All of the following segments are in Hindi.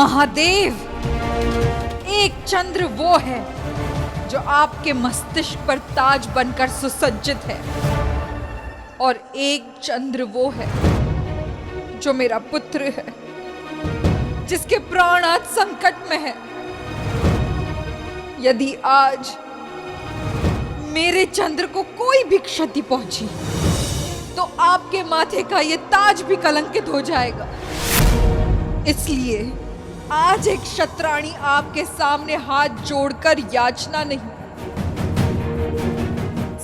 महादेव, एक चंद्र वो है जो आपके मस्तिष्क पर ताज बनकर सुसज्जित है, और एक चंद्र वो है जो मेरा पुत्र है, जिसके प्राण आज संकट में है। यदि आज मेरे चंद्र को कोई भी क्षति पहुंची तो आपके माथे का ये ताज भी कलंकित हो जाएगा। इसलिए आज एक क्षत्राणी आपके सामने हाथ जोड़कर याचना नहीं,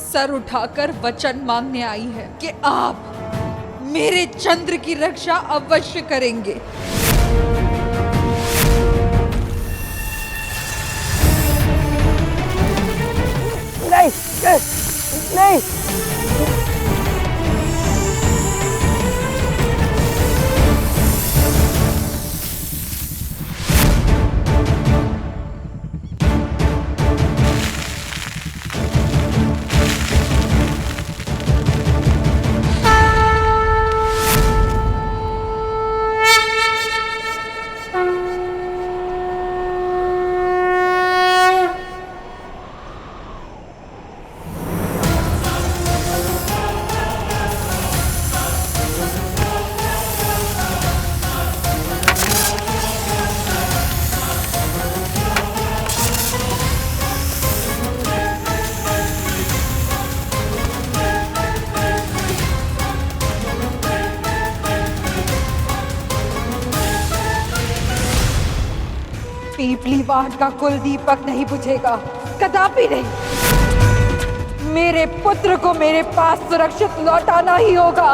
सर उठाकर वचन मांगने आई है कि आप मेरे चंद्र की रक्षा अवश्य करेंगे। नहीं, नहीं। पीपलीवाट का कुल दीपक नहीं बुझेगा, कदापि नहीं। मेरे पुत्र को मेरे पास सुरक्षित लौटाना ही होगा।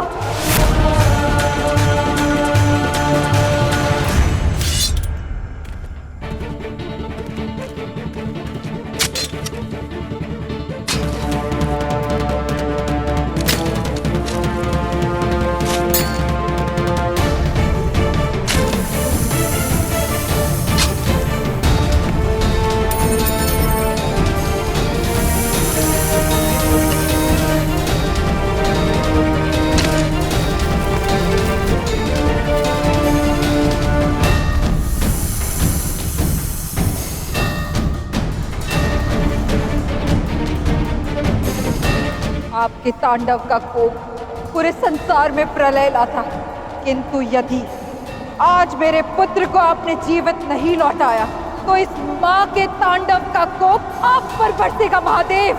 आपके तांडव का कोप पूरे संसार में प्रलय लाता, किंतु यदि आज मेरे पुत्र को आपने जीवित नहीं लौटाया तो इस मां के तांडव का कोप आप पर बरसेगा महादेव।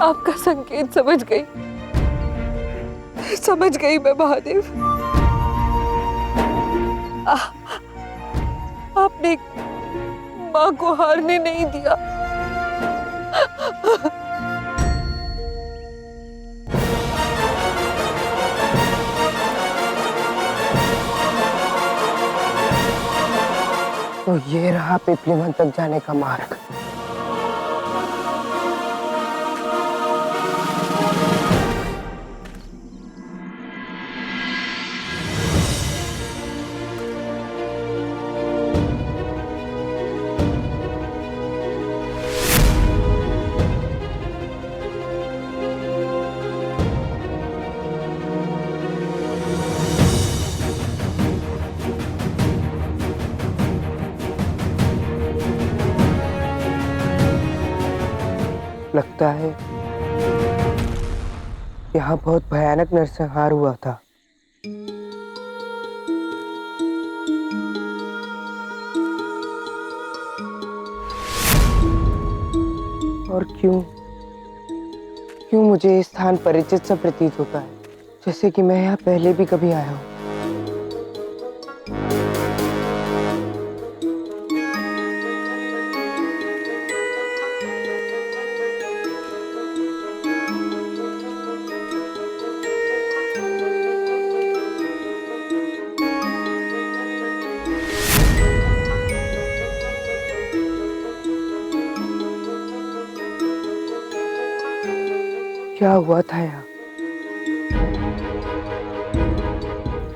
आपका संकेत समझ गई मैं महादेव। आपने माँ को हारने नहीं दिया। तो ये रहा पिपलीवन तक जाने का मार्ग। लगता है यहाँ बहुत भयानक नरसंहार हुआ था। और क्यों मुझे ये स्थान परिचित सा प्रतीत होता है, जैसे कि मैं यहाँ पहले भी कभी आया हूँ। क्या हुआ था यहाँ?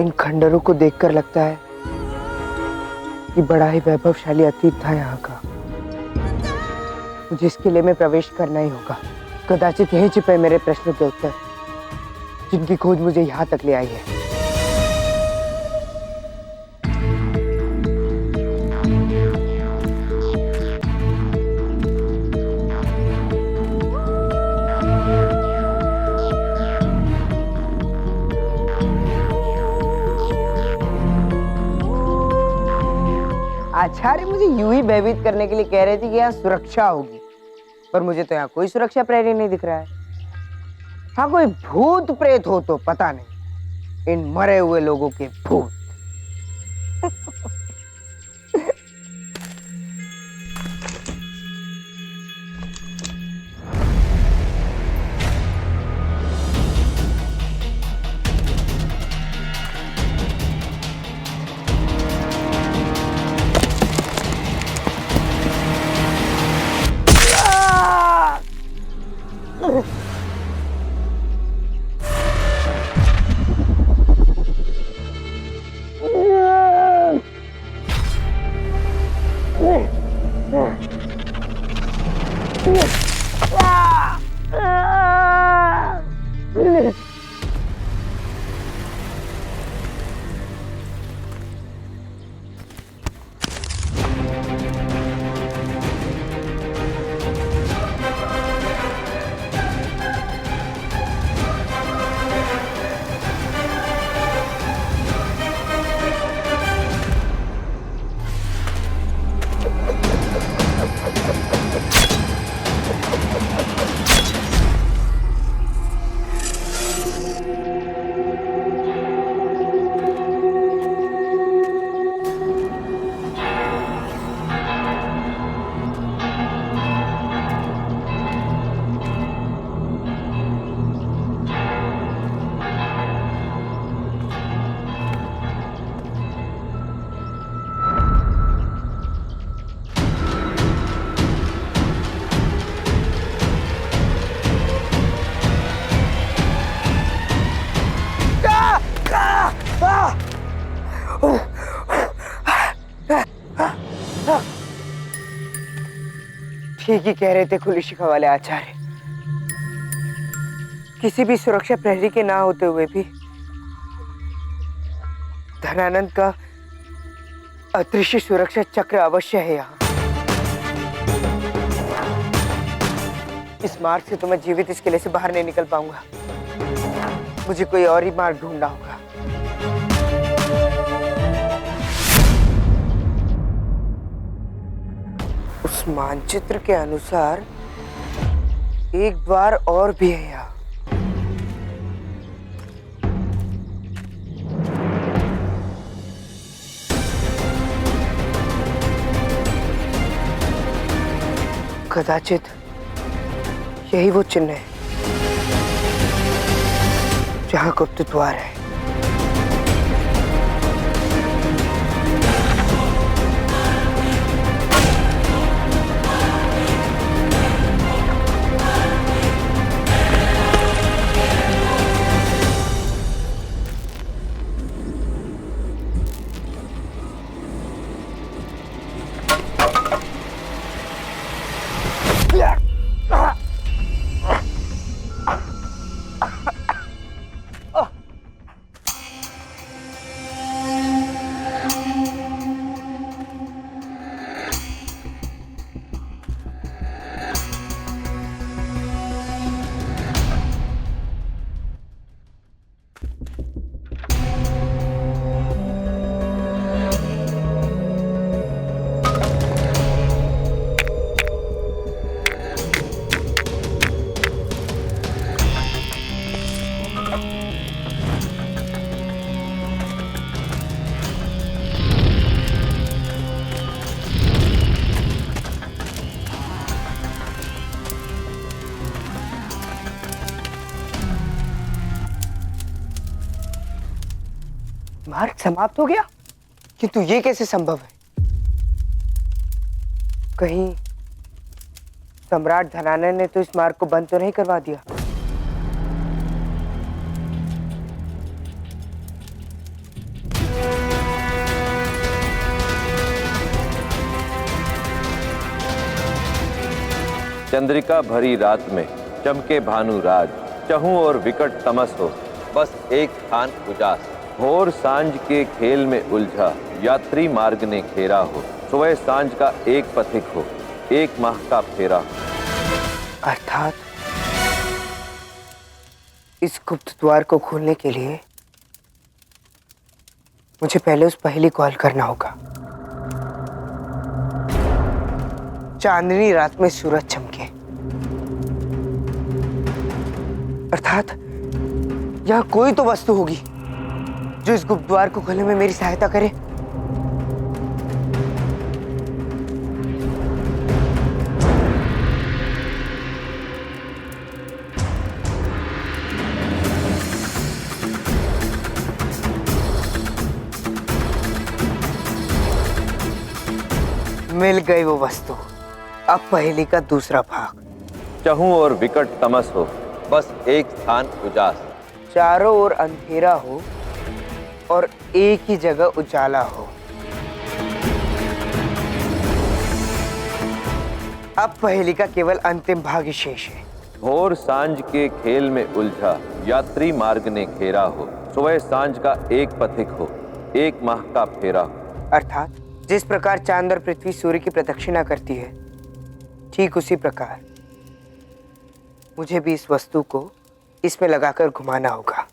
इन खंडरों को देखकर लगता है कि बड़ा ही वैभवशाली अतीत था यहाँ का। मुझे इस किले में प्रवेश करना ही होगा। कदाचित यहीं छिपे मेरे प्रश्नों के उत्तर, जिनकी खोज मुझे यहाँ तक ले आई है। आचार्य मुझे यूं ही भयभीत करने के लिए कह रहे थे कि यहाँ सुरक्षा होगी, पर मुझे तो यहाँ कोई सुरक्षा प्रहरी नहीं दिख रहा है। हाँ, कोई भूत प्रेत हो तो पता नहीं, इन मरे हुए लोगों के भूत। ठीक ही कह रहे थे खुली शिखा वाले आचार्य। किसी भी सुरक्षा प्रहरी के ना होते हुए भी धनानंद का अदृश्य सुरक्षा चक्र अवश्य है यहाँ। इस मार्ग से तो मैं जीवित इस किले से बाहर नहीं निकल पाऊंगा। मुझे कोई और ही मार्ग ढूंढना होगा। उस मानचित्र के अनुसार एक द्वार और भी है यहाँ। कदाचित यही वो चिन्ह है जहाँ गुप्त द्वार है। मार्ग समाप्त हो गया, किंतु ये कैसे संभव है? कहीं सम्राट धनानंद ने तो इस मार्ग को बंद तो नहीं करवा दिया? चंद्रिका भरी रात में चमके भानुराज, चहूं और विकट तमस हो, बस एक स्थान उजास। भोर सांझ के खेल में उलझा, यात्री मार्ग ने घेरा हो, सुबह सांझ का एक पथिक हो, एक माह का फेरा। अर्थात इस गुप्त द्वार को खोलने के लिए मुझे पहले उस पहेली को हल करना होगा। चांदनी रात में सूरज चमके, अर्थात यहां कोई तो वस्तु होगी जो इस गुप्त द्वार को खोलने में मेरी सहायता करे। मिल गई वो वस्तु। अब पहेली का दूसरा भाग। चहूं और विकट तमस हो, बस एक स्थान उजास। चारों ओर अंधेरा हो और एक ही जगह उजाला हो। अब पहेली का केवल अंतिम भाग ही शेष है। भोर सांझ के खेल में उलझा, यात्री मार्ग ने घेरा हो, सुबह सांझ का एक पथिक हो, एक माह का फेरा हो। अर्थात जिस प्रकार चांद और पृथ्वी सूर्य की प्रदक्षिणा करती है, ठीक उसी प्रकार मुझे भी इस वस्तु को इसमें लगाकर घुमाना होगा।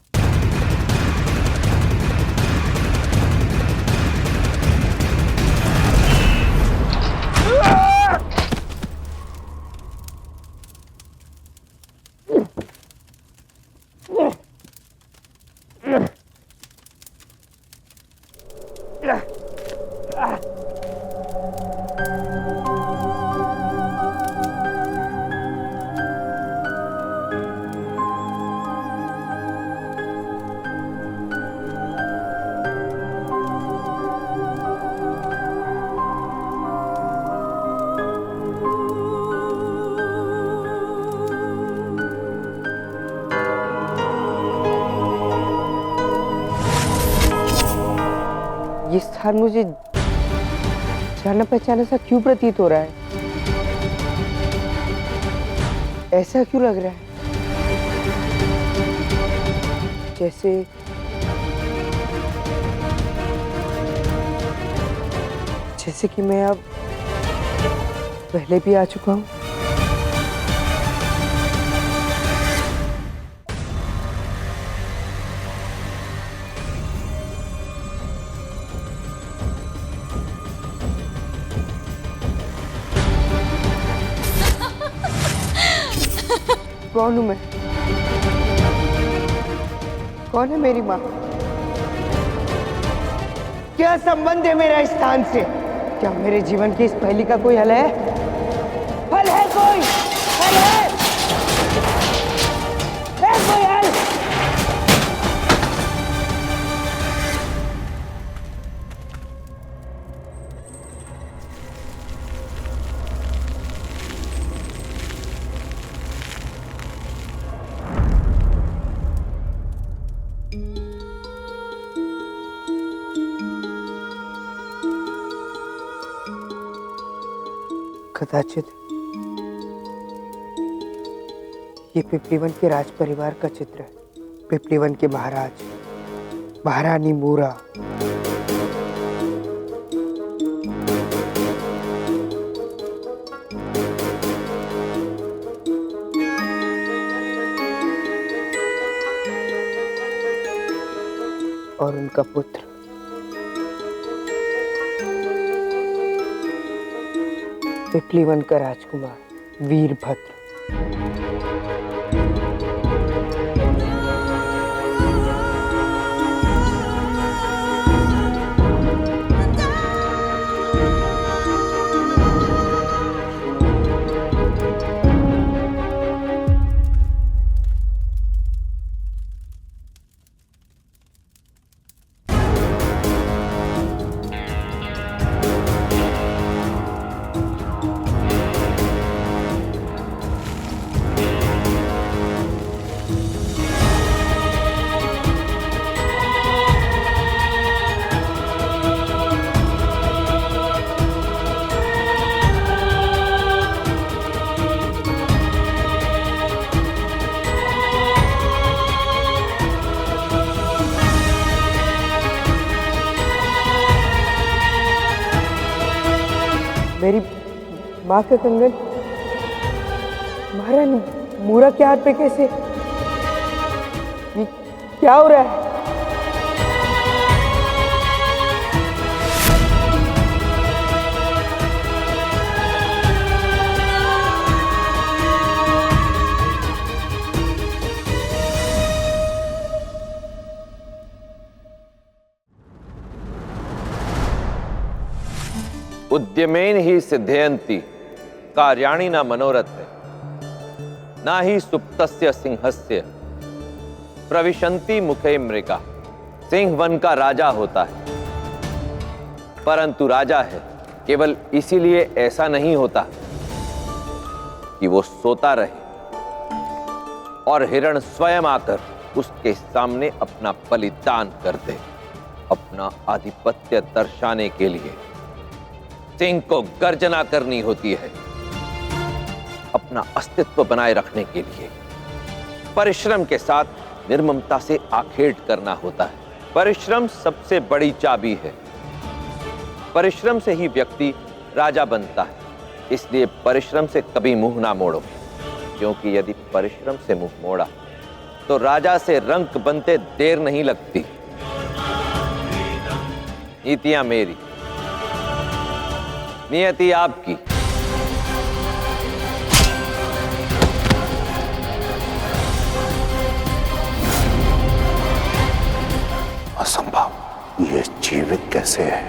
ये स्थान मुझे जाना पहचाना सा क्यों प्रतीत हो रहा है? ऐसा क्यों लग रहा है जैसे कि मैं अब पहले भी आ चुका हूं। कौन हूं मैं? कौन है मेरी माँ? क्या संबंध है मेरा इस स्थान से? क्या मेरे जीवन की इस पहेली का कोई हल है? हल है कोई? हल है? कोई हल? कदाचित ये पिपलीवन के राज परिवार का चित्र है। पिपलीवन के महाराज, महारानी मूरा। और उनका पुत्र पिपलीवन का राजकुमार वीरभद्र। मेरी माँ का कंगन महारानी मूरा के हाथ पे कैसे? ये क्या हो रहा है? उद्यमेन ही सिद्धयन्ति कार्याणि न मनोरथ न ही सुप्तस्य सिंहस्य प्रविशन्ति मुखे मृगा। सिंह वन का राजा होता है, परंतु राजा है केवल इसीलिए ऐसा नहीं होता कि वो सोता रहे और हिरण स्वयं आकर उसके सामने अपना बलिदान कर दे। अपना आधिपत्य दर्शाने के लिए सिंह को गर्जना करनी होती है। अपना अस्तित्व बनाए रखने के लिए परिश्रम के साथ निर्ममता से आखेट करना होता है। परिश्रम सबसे बड़ी चाबी है। परिश्रम से ही व्यक्ति राजा बनता है। इसलिए परिश्रम से कभी मुंह ना मोड़ो, क्योंकि यदि परिश्रम से मुंह मोड़ा तो राजा से रंक बनते देर नहीं लगती। नीतियां मेरी, नियति आपकी। असंभव, ये जीवित कैसे है?